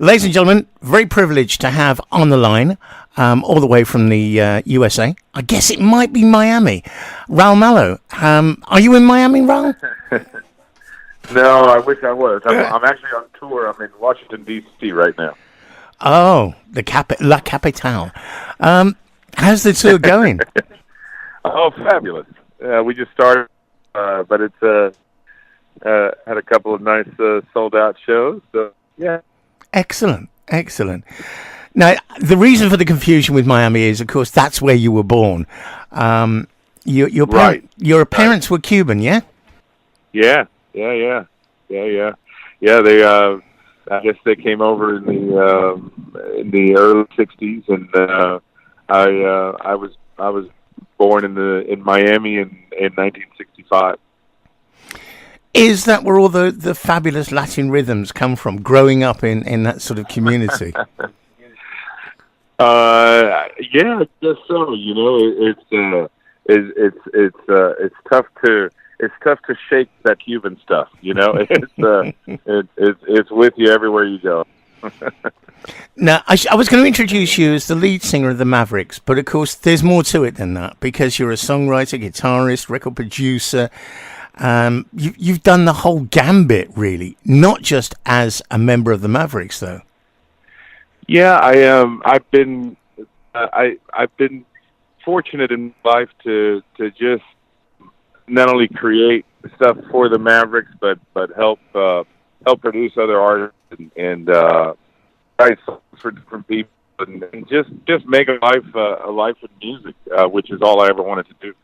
Ladies and gentlemen, very privileged to have on the line, all the way from the USA. I guess it might be Miami. Raul Malo. Are you in Miami, Raul? No, I wish I was. I'm actually on tour. I'm in Washington, D.C. right now. Oh, La Capitale. How's the tour going? Oh, fabulous. We just started, but it's had a couple of nice sold-out shows. So, yeah. Excellent. Now, the reason for the confusion with Miami is, of course, that's where you were born. Your parents were Cuban, yeah? Yeah. They I guess they came over in the early '60s, and I was born in Miami in 1965. Is that where all the fabulous Latin rhythms come from? Growing up in that sort of community. Yeah, I guess so. You know, it's tough to shake that Cuban stuff. You know, it's with you everywhere you go. Now, I was going to introduce you as the lead singer of the Mavericks, but of course, there's more to it than that because you're a songwriter, guitarist, record producer. You've done the whole gambit, really, not just as a member of the Mavericks, though. Yeah, I've been fortunate in life to just not only create stuff for the Mavericks, but help produce other artists and write songs for different people and just make a life of music, which is all I ever wanted to do.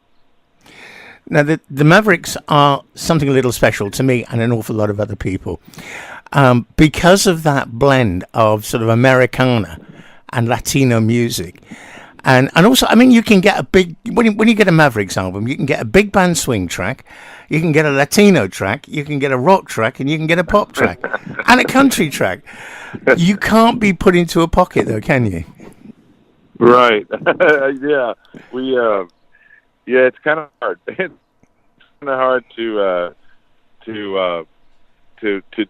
Now, the Mavericks are something a little special to me and an awful lot of other people because of that blend of sort of Americana and Latino music. And also, I mean, you can get when you get a Mavericks album, you can get a big band swing track, you can get a Latino track, you can get a rock track, and you can get a pop track and a country track. You can't be put into a pocket, though, can you? Right. Yeah. Yeah, it's kind of hard. It's kind of hard to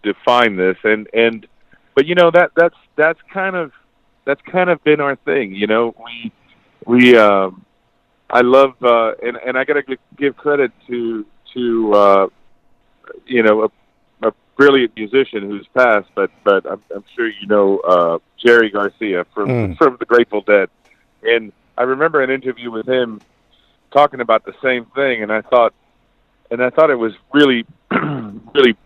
define this, but you know that's kind of been our thing. You know, I love and I got to give credit to you know a brilliant musician who's passed, but I'm sure you know Jerry Garcia from the Grateful Dead, and I remember an interview with him talking about the same thing, and I thought it was really, really.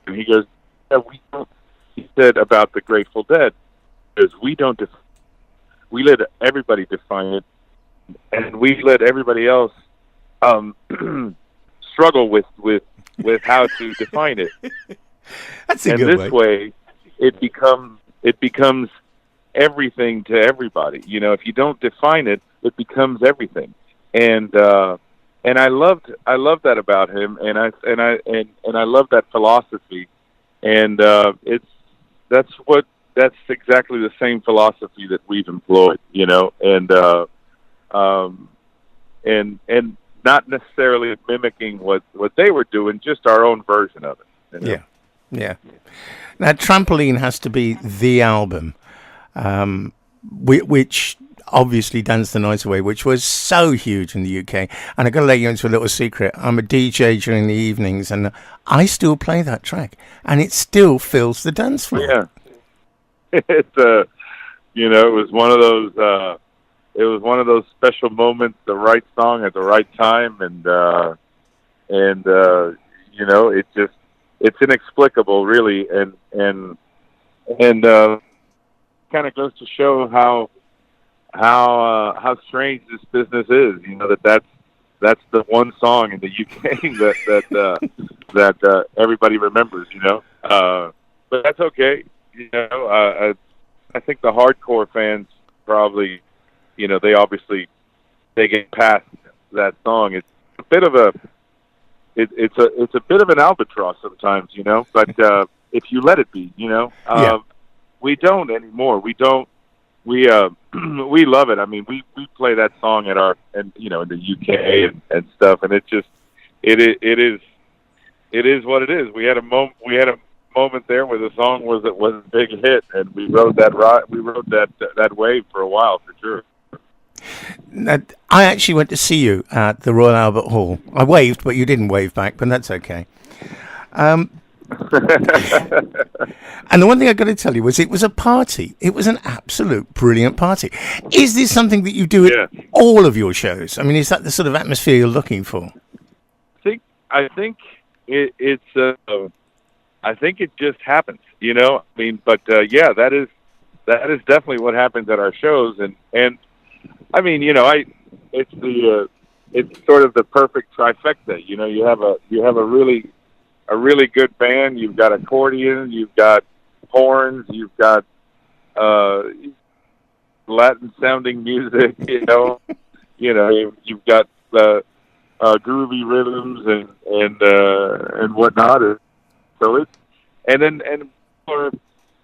And he goes, yeah, he said about the Grateful Dead, because we let everybody define it, and we let everybody else struggle with how to define it. That's a and good this way, it becomes everything to everybody. You know, if you don't define it, it becomes everything. And I loved that about him, and I love that philosophy, and that's exactly the same philosophy that we've employed, you know, and not necessarily mimicking what they were doing, just our own version of it. You know? Yeah. Now, Trampoline has to be the album, which obviously Dance the Night Away, which was so huge in the UK. And I've got to let you into a little secret. I'm a DJ during the evenings, and I still play that track, and it still fills the dance floor. Yeah. It's you know, it was one of those special moments, the right song at the right time, and you know, it's inexplicable, really, and kind of goes to show how strange this business is. You know, that's the one song in the UK that everybody remembers. You know, but that's okay. You know, I think the hardcore fans probably, you know, they get past that song. It's a bit of an albatross sometimes, you know. But if you let it be, you know, we don't anymore. We love it. I mean, we play that song in the UK and stuff, and it is what it is. We had a moment there where the song was a big hit, and we rode that that wave for a while for sure. Now, I actually went to see you at the Royal Albert Hall. I waved, but you didn't wave back, but that's okay. And the one thing I got to tell you was it was a party. It was an absolute brilliant party. Is this something that you do at all of your shows? I mean, is that the sort of atmosphere you're looking for? I think I think it just happens, you know. I mean, but yeah, that is definitely what happens at our shows, and I mean, you know, it's sort of the perfect trifecta. You know, you have a really good band. You've got accordion, you've got horns, you've got Latin sounding music. You've got groovy rhythms and whatnot. So and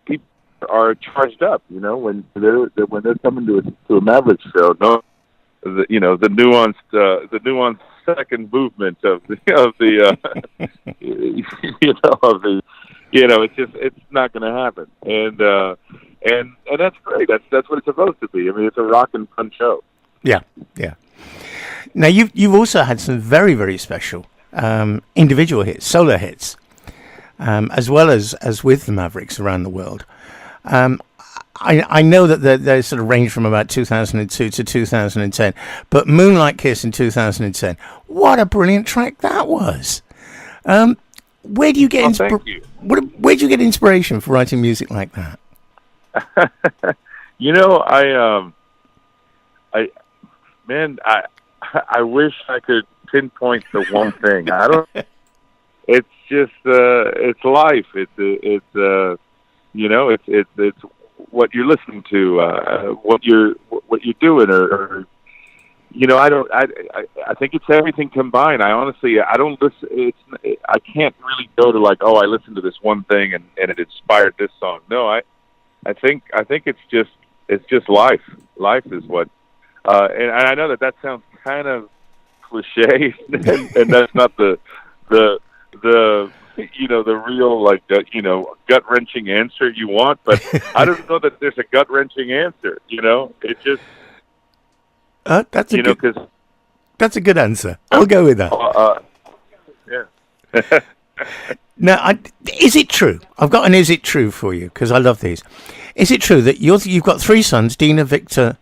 people are charged up. You know, when they're coming to a Mavericks show. No, the nuanced second movement of the it's not going to happen, and that's great. That's what it's supposed to be. I mean, it's a rock and fun show. Yeah. Now you've also had some very, very special individual hits, solo hits, as well as with the Mavericks around the world. I know that they sort of range from about 2002 to 2010, but Moonlike Case in 2010, what a brilliant track that was. Where do you get where do you get inspiration for writing music like that? You know, I wish I could pinpoint the one thing. I don't. It's just it's life. It's what you're listening to, what you're doing, or you know, I think it's everything combined. I honestly, I don't listen. I can't really go to like, oh, I listened to this one thing and it inspired this song. No, I think it's just life. Life is what, and I know that sounds kind of cliche, and that's not the the real, like, gut-wrenching answer you want, but I don't know that there's a gut-wrenching answer, you know? It just, that's a good answer. I'll go with that. Yeah. Now, is it true? I've got an is it true for you, because I love these. Is it true that you've got three sons, Dino, Victor,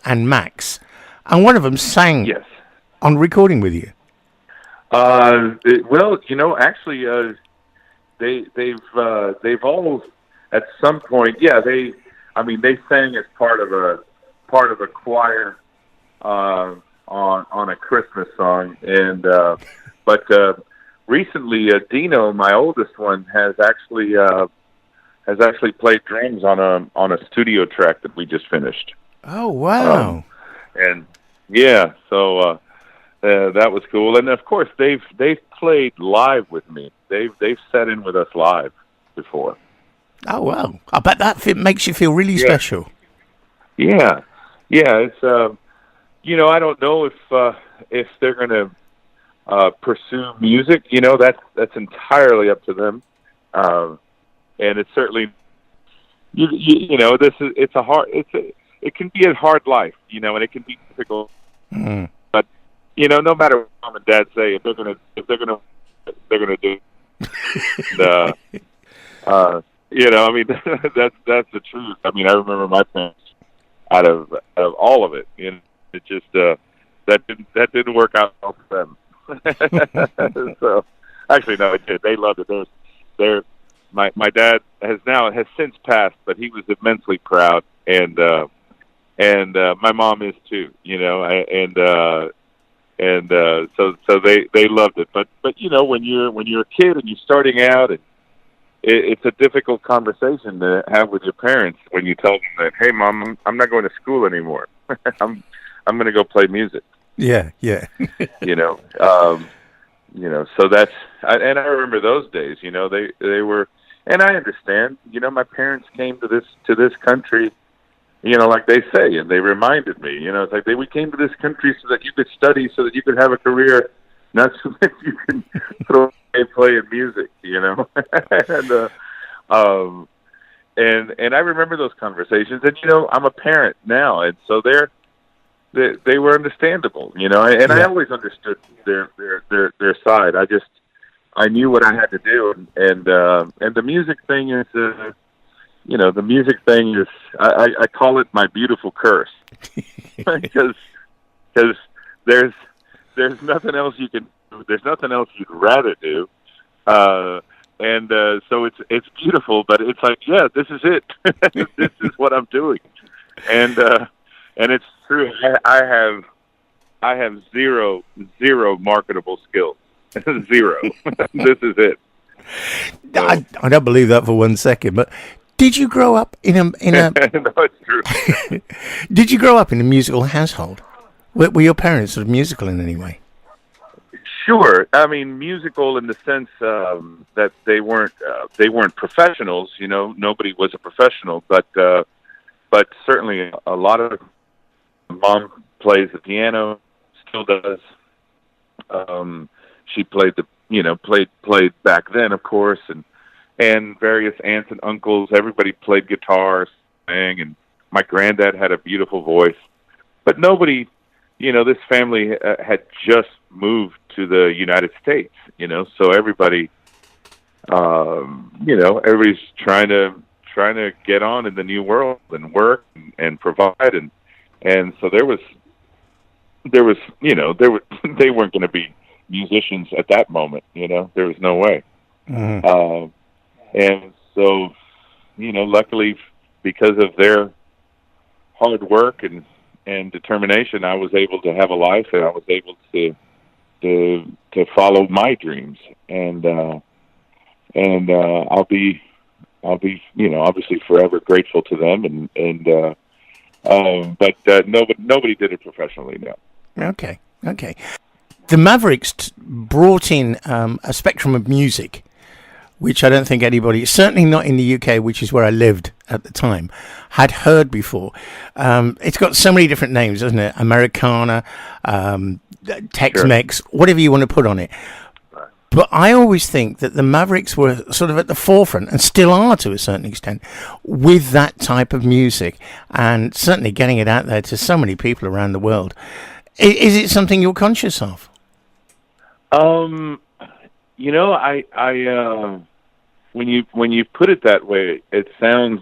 and Max, and one of them sang on recording with you? Well, you know, actually, they've all at some point, they sang as part of a choir on a Christmas song, and but recently, Dino, my oldest one, has actually played drums on a studio track that we just finished. Oh wow! And yeah, so. That was cool, and of course they've played live with me. They've sat in with us live before. Oh wow! I bet that makes you feel really special. Yeah. It's I don't know if they're going to pursue music. You know, that's entirely up to them. And it's certainly it can be a hard life, and it can be difficult. Mm. No matter what mom and dad say, if they're gonna do. That's the truth. I mean, I remember my parents out of all of it, and it just that didn't work out well for them. So, actually, no, it did. They loved it. My dad has since passed, but he was immensely proud, and my mom is too. So they loved it, but when you're a kid and you're starting out, and it's a difficult conversation to have with your parents when you tell them that, hey, Mom, I'm not going to school anymore. I'm going to go play music. Yeah. So that's and I remember those days. They were, and I understand. My parents came to this country. Like they say, and they reminded me, it's like we came to this country so that you could study, so that you could have a career, not so that you can throw and play in music, um, and I remember those conversations, and I'm a parent now, and so they were understandable, and Yeah. I always understood their side. I knew what I had to do, and the music thing is, the music thing is, I call it my beautiful curse, because there's nothing else you can do. There's nothing else you'd rather do, and so it's beautiful, but it's like, yeah, this is it. This is what I'm doing, and it's true. I have zero marketable skills. Zero. This is it. So. I don't believe that for 1 second. But did you grow up in a? No, it's true. Did you grow up in a musical household? Were your parents sort of musical in any way? Sure. I mean, musical in the sense that they weren't professionals. Nobody was a professional, but certainly a lot of mom plays the piano, still does. She played played back then, of course, and various aunts and uncles. Everybody played guitar, sang, and my granddad had a beautiful voice. But nobody, this family had just moved to the United States, so everybody, everybody's trying to get on in the new world and work and provide, and so there was, they weren't going to be musicians at that moment, there was no way. Mm-hmm. And so, luckily, because of their hard work and determination, I was able to have a life, and I was able to follow my dreams, and I'll be obviously forever grateful to them, but nobody did it professionally, no. Okay. The Mavericks brought in a spectrum of music, which I don't think anybody, certainly not in the UK, which is where I lived at the time, had heard before. It's got so many different names, doesn't it? Americana, Tex-Mex, whatever you want to put on it. But I always think that the Mavericks were sort of at the forefront, and still are to a certain extent, with that type of music, and certainly getting it out there to so many people around the world. Is it something you're conscious of? When you put it that way, it sounds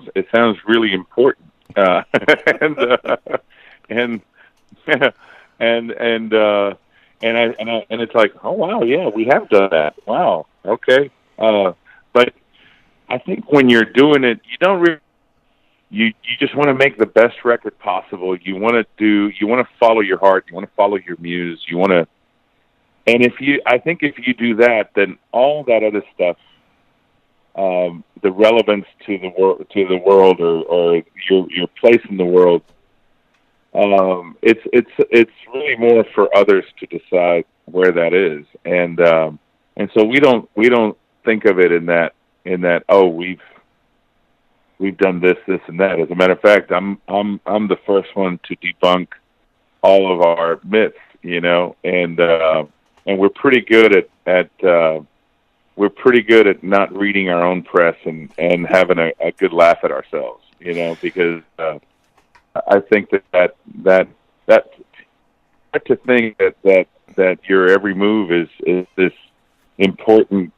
really important, and it's like, oh wow, yeah, we have done that. Wow, okay, but I think when you're doing it, you don't really. You just want to make the best record possible. You want to follow your heart. You want to follow your muse. And I think if you do that, then all that other stuff, the relevance to the world, or your place in the world, it's really more for others to decide where that is. And so we don't think of it in that, oh, we've done this, and that. As a matter of fact, I'm the first one to debunk all of our myths, and we're pretty good at not reading our own press and having a good laugh at ourselves, because I think that to think that your every move is this important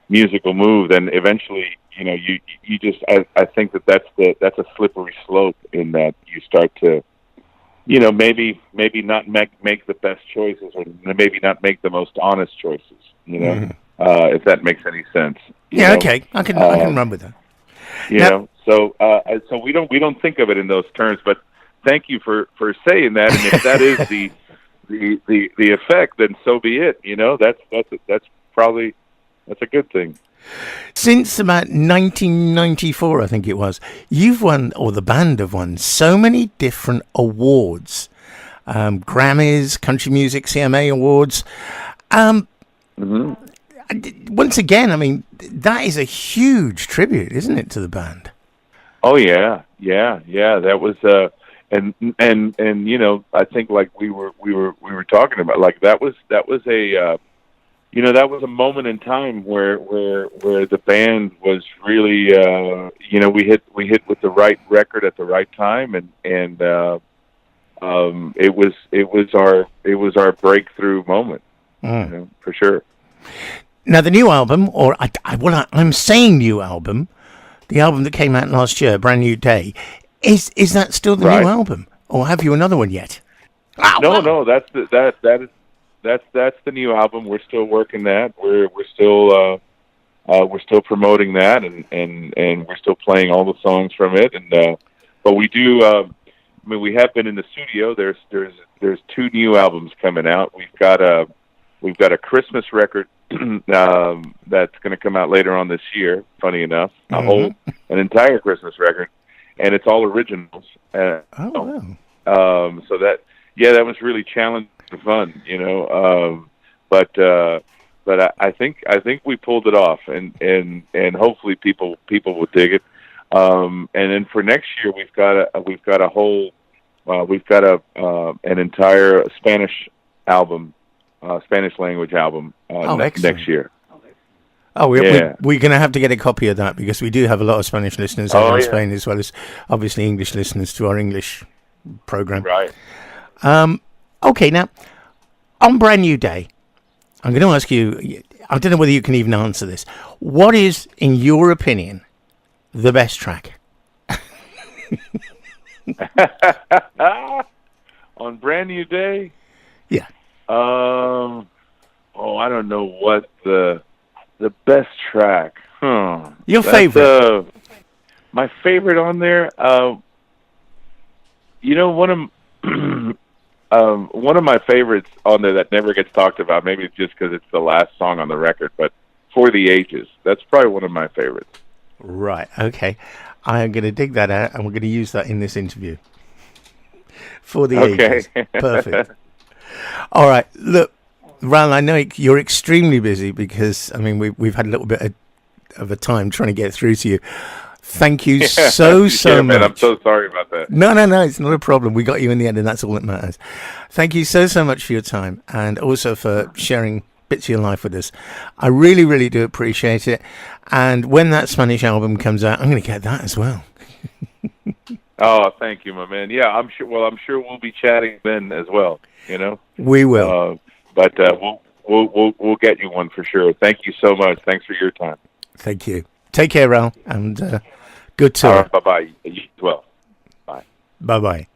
musical move, then eventually, you just, I think that's a slippery slope, in that you start to, maybe not make the best choices, or maybe not make the most honest choices, if that makes any sense. Yeah, okay, I can run with that. So we don't think of it in those terms, but thank you for saying that. And if that is the effect, then so be it. That's probably, that's a good thing. Since about 1994, I think it was, you've won, or the band have won, so many different awards. Grammys, Country Music, CMA Awards. Once again, I mean, that is a huge tribute, isn't it, to the band? Oh yeah. That was, and I think, like we were talking about, like that was that was a moment in time where the band was really, we hit with the right record at the right time, and it was our breakthrough moment, for sure. Now the new album, or I'm saying new album, the album that came out last year, Brand New Day, is that still the new album, or have you another one yet? No, that's the new album. We're still working that. We're still promoting that, and we're still playing all the songs from it. And but we do. We have been in the studio. There's 2 new albums coming out. We've got a Christmas record that's going to come out later on this year. Funny enough, an entire Christmas record, and it's all originals. Wow. So that was really challenging and fun, but I think we pulled it off, and hopefully people will dig it. And then for next year, we've got an entire Spanish album, Spanish language album next year. Oh, we're going to have to get a copy of that, because we do have a lot of Spanish listeners over in Spain, as well as obviously English listeners to our English program. Right. Okay, now, on Brand New Day, I'm going to ask you, I don't know whether you can even answer this. What is, in your opinion, the best track? On Brand New Day? Yeah. I don't know what the best track. Your favorite? My favorite on there. One of my favorites on there that never gets talked about. Maybe it's just because it's the last song on the record, but For the Ages. That's probably one of my favorites. Right. Okay. I am going to dig that out, and we're going to use that in this interview. For the Ages. Perfect. All right. Look, Raul, I know you're extremely busy, because we've had a little bit of a time trying to get through to you. Thank you so much. Man, I'm so sorry about that. No, it's not a problem. We got you in the end, and that's all that matters. Thank you so much for your time, and also for sharing bits of your life with us. I really, really do appreciate it. And when that Spanish album comes out, I'm going to get that as well. Oh, thank you, my man. Yeah, I'm sure. Well, I'm sure we'll be chatting then as well. We will. But we'll get you one for sure. Thank you so much. Thanks for your time. Thank you. Take care, Raul, and good tour. Bye-bye. You as well. Bye. Bye-bye.